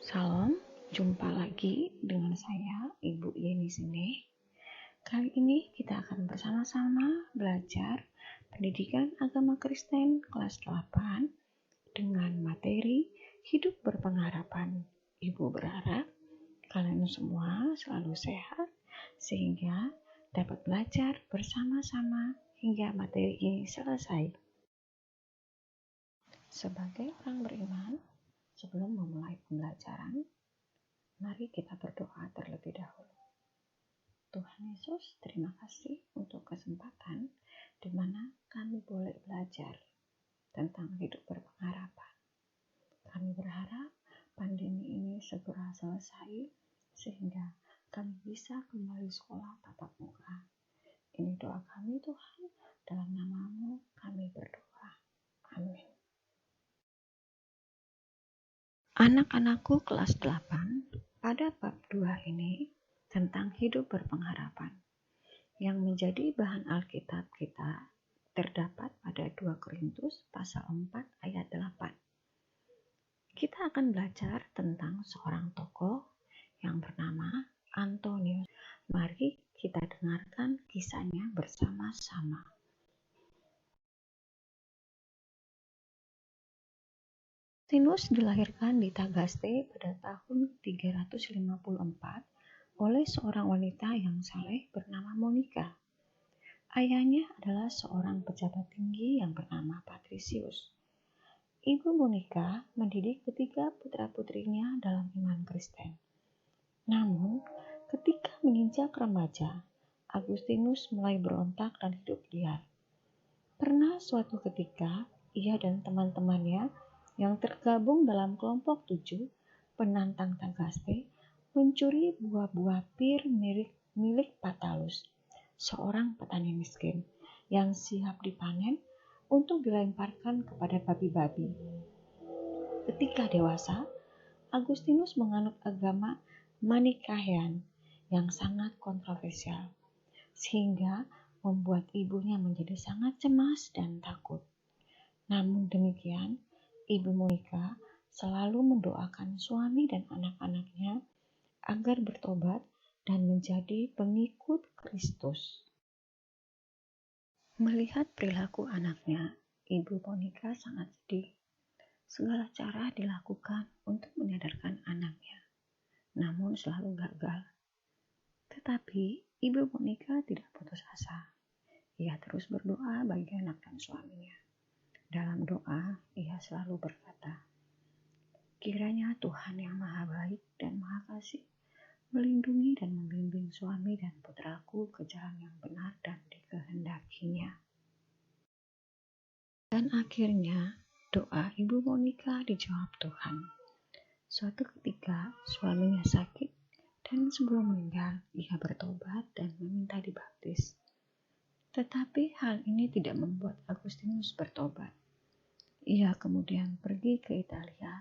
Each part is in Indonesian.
Salam, jumpa lagi dengan saya, Ibu Yeni sini. Kali ini kita akan bersama-sama belajar Pendidikan Agama Kristen kelas 8 dengan materi Hidup Berpengharapan. Ibu berharap kalian semua selalu sehat sehingga dapat belajar bersama-sama hingga materi ini selesai. Sebagai orang beriman, sebelum memulai pembelajaran, mari kita berdoa terlebih dahulu. Tuhan Yesus, terima kasih untuk kesempatan di mana kami boleh belajar tentang hidup berpengharapan. Kami berharap pandemi ini segera selesai sehingga kami bisa kembali sekolah tatap muka. Ini doa kami Tuhan, dalam nama-Mu kami berdoa. Amin. Anak-anakku kelas 8, pada bab 2 ini tentang hidup berpengharapan. Yang menjadi bahan Alkitab kita terdapat pada 2 Korintus pasal 4 ayat 8. Kita akan belajar tentang seorang tokoh yang bernama Antonius. Mari kita dengarkan kisahnya bersama-sama. Agustinus dilahirkan di Tagaste pada tahun 354 oleh seorang wanita yang saleh bernama Monika. Ayahnya adalah seorang pejabat tinggi yang bernama Patrisius. Ibu Monika mendidik ketiga putra-putrinya dalam iman Kristen. Namun, ketika menginjak remaja, Agustinus mulai berontak dan hidup liar. Pernah suatu ketika, ia dan teman-temannya yang tergabung dalam kelompok 7 penantang Tagaste mencuri buah-buah pir milik Patalus, seorang petani miskin yang siap dipanen untuk dilemparkan kepada babi-babi. Ketika dewasa, Agustinus menganut agama Manikahean yang sangat kontroversial, sehingga membuat ibunya menjadi sangat cemas dan takut. Namun demikian, Ibu Monika selalu mendoakan suami dan anak-anaknya agar bertobat dan menjadi pengikut Kristus. Melihat perilaku anaknya, Ibu Monika sangat sedih. Segala cara dilakukan untuk menyadarkan anaknya, namun selalu gagal. Tetapi Ibu Monika tidak putus asa. Ia terus berdoa bagi anak dan suaminya. Dalam doa, ia selalu berkata, "Kiranya Tuhan yang Maha Baik dan Maha Kasih melindungi dan membimbing suami dan putraku ke jalan yang benar dan dikehendakinya." Dan akhirnya, doa Ibu Monika dijawab Tuhan. Suatu ketika, suaminya sakit dan sebelum meninggal, ia bertobat dan meminta dibaptis. Tetapi hal ini tidak membuat Agustinus bertobat. Ia kemudian pergi ke Italia,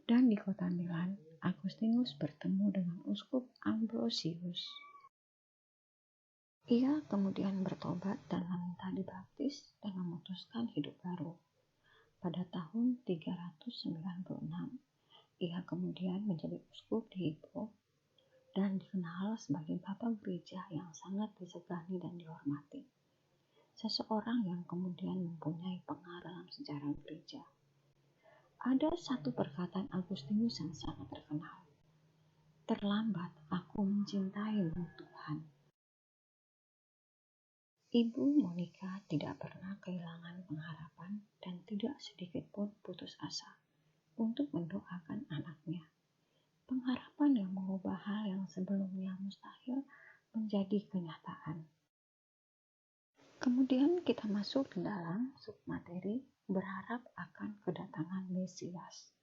dan di kota Milan, Agustinus bertemu dengan Uskup Ambrosius. Ia kemudian bertobat dan meminta dibaptis dan memutuskan hidup baru. Pada tahun 396, ia kemudian menjadi uskup di Hippo dan dikenal sebagai bapak gereja yang sangat disegani dan dihormati. Seseorang yang kemudian mempunyai pengaruh dalam sejarah gereja. Ada satu perkataan Agustinus yang sangat terkenal. "Terlambat aku mencintaimu, Tuhan." Ibu Monika tidak pernah kehilangan pengharapan dan tidak sedikit pun putus asa untuk mendoakan anaknya. Pengharapan yang mengubah hal yang sebelumnya mustahil menjadi kenyataan. Kemudian kita masuk ke dalam submateri berharap akan kedatangan Mesias.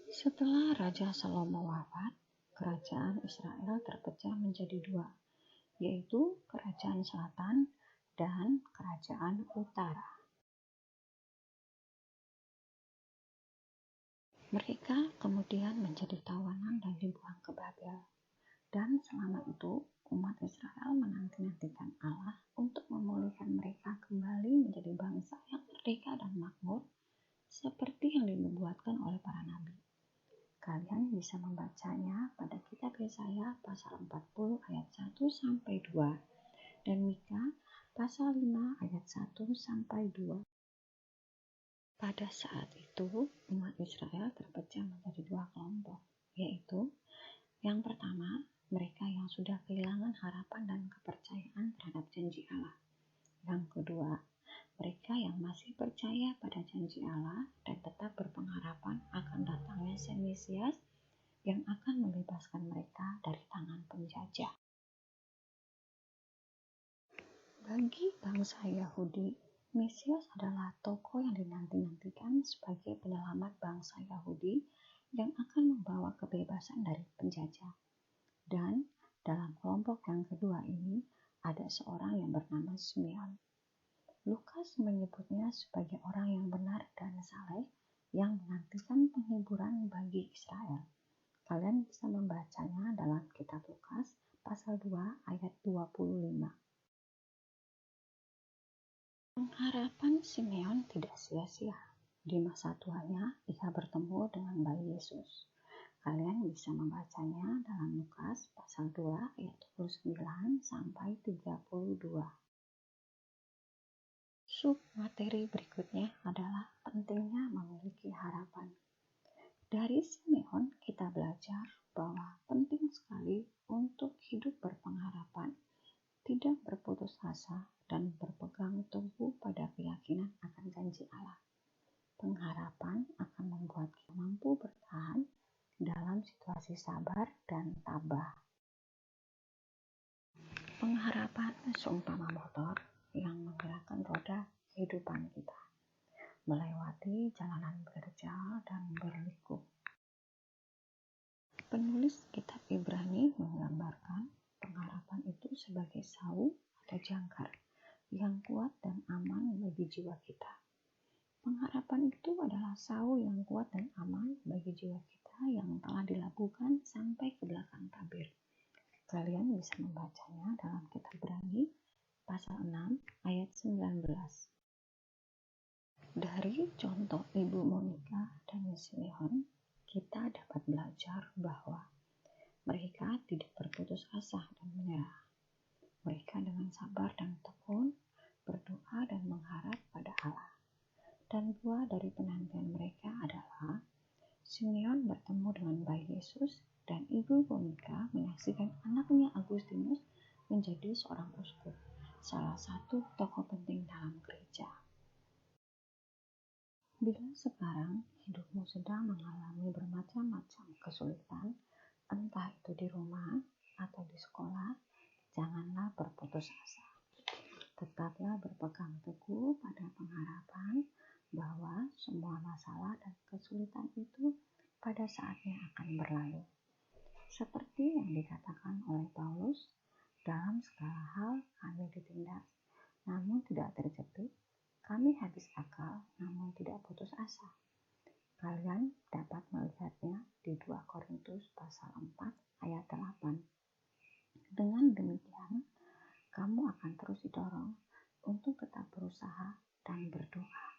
Setelah Raja Salomo wafat, kerajaan Israel terpecah menjadi dua, yaitu kerajaan selatan dan kerajaan utara. Mereka kemudian menjadi tawanan dan dibuang ke Babel. Dan selama itu, umat Israel menanti-nantikan Allah untuk memulihkan mereka bisa membacanya pada kitab Yesaya pasal 40 ayat 1 sampai 2 dan Mika pasal 5 ayat 1 sampai 2. Pada saat itu, umat Israel terpecah menjadi dua kelompok, yaitu yang pertama, mereka yang sudah kehilangan harapan dan kepercayaan terhadap janji Allah. Yang kedua, mereka yang masih percaya pada janji Allah dan tetap berpengharapan akan datangnya Sang Mesias yang akan membebaskan mereka dari tangan penjajah. Bagi bangsa Yahudi, Mesias adalah tokoh yang dinanti-nantikan sebagai penyelamat bangsa Yahudi yang akan membawa kebebasan dari penjajah. Dan dalam kelompok yang kedua ini ada seorang yang bernama Simeon. Lukas menyebutnya sebagai orang yang benar dan saleh yang menantikan penghiburan bagi Israel. Kalian bisa membacanya dalam kitab Lukas pasal 2 ayat 25. Pengharapan Simeon tidak sia-sia. Di masa tuanya, ia bertemu dengan bayi Yesus. Kalian bisa membacanya dalam Lukas pasal 2 ayat 29 sampai 32. Submateri berikutnya adalah pentingnya memiliki harapan. Dari Simeon kita belajar bahwa penting sekali untuk hidup berpengharapan, tidak berputus asa, dan berpegang teguh pada keyakinan akan janji Allah. Pengharapan akan membuat kita mampu bertahan dalam situasi sabar dan tabah. Pengharapan seumpama motor yang menggerakkan roda kehidupan kita, melewati jalanan berjal dan berliku. Penulis kitab Ibrani menggambarkan pengharapan itu sebagai sau atau jangkar yang kuat dan aman bagi jiwa kita. Pengharapan itu adalah sau yang kuat dan aman bagi jiwa kita yang telah dilabuhkan sampai ke belakang tabir. Kalian bisa membacanya dalam kitab Ibrani pasal 6 ayat 19. Dari contoh Ibu Monica dan Simeon, kita dapat belajar bahwa mereka tidak berputus asa dan menyerah. Mereka dengan sabar dan tekun berdoa dan mengharap pada Allah. Dan buah dari penantian mereka adalah Simeon bertemu dengan bayi Yesus dan Ibu Monica menyaksikan anaknya Agustinus menjadi seorang uskup, salah satu tokoh penting dalam gereja. Bila sekarang hidupmu sedang mengalami bermacam-macam kesulitan, entah itu di rumah atau di sekolah, janganlah berputus asa. Tetaplah berpegang teguh pada pengharapan bahwa semua masalah dan kesulitan itu pada saatnya akan berlalu. Seperti yang dikatakan oleh Paulus, dalam segala hal kami ditindas, namun tidak terjepit, kami habis akal, namun tidak putus asa. Kalian dapat melihatnya di 2 Korintus pasal 4 ayat 8. Dengan demikian, kamu akan terus didorong untuk tetap berusaha dan berdoa.